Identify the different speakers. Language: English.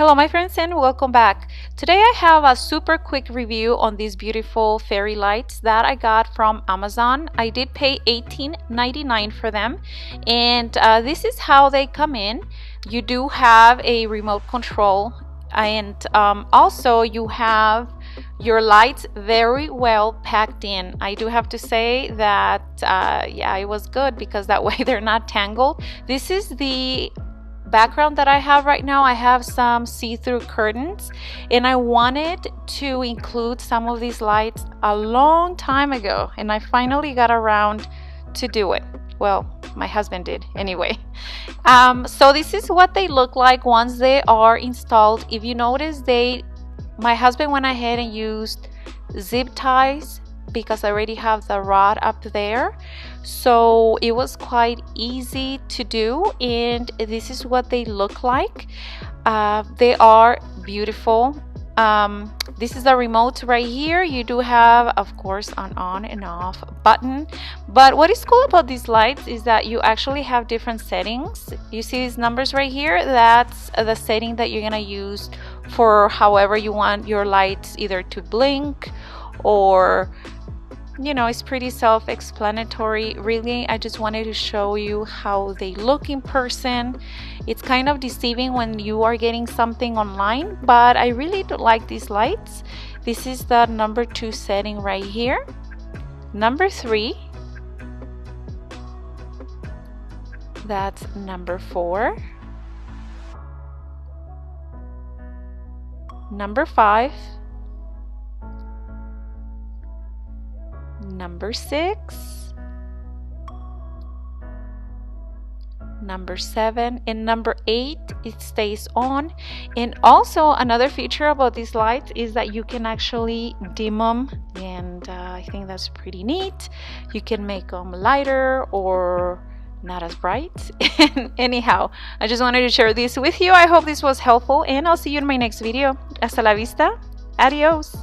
Speaker 1: Hello my friends and welcome back. Today I have a super quick review on these beautiful fairy lights that I got from Amazon. I did pay $18.99 for them, and this is how they come in. You do have a remote control, and also you have your lights very well packed in. I do have to say that yeah, it was good because that way they're not tangled. This is the background that I have right now. I have some see-through curtains, and I wanted to include some of these lights a long time ago, and I finally got around to do it. Well, my husband did anyway. So this is what they look like once they are installed. If you notice, my husband went ahead and used zip ties because I already have the rod up there, so it was quite easy to do, and this is what they look like. They are beautiful. This is the remote right here. You do have, of course, an on and off button, but what is cool about these lights is that you actually have different settings. You see these numbers right here? That's the setting that you're gonna use for however you want your lights either to blink, or you know, it's pretty self-explanatory. Really, I just wanted to show you how they look in person. It's kind of deceiving when you are getting something online, but I really do like these lights. This is the number 2 setting right here. Number 3, that's number 4, number 5, number 6, number 7, and number 8, it stays on. And also another feature about these lights is that you can actually dim them, and I think that's pretty neat. You can make them lighter or not as bright. Anyhow, I just wanted to share this with you. I hope this was helpful, and I'll see you in my next video. Hasta la vista. Adios.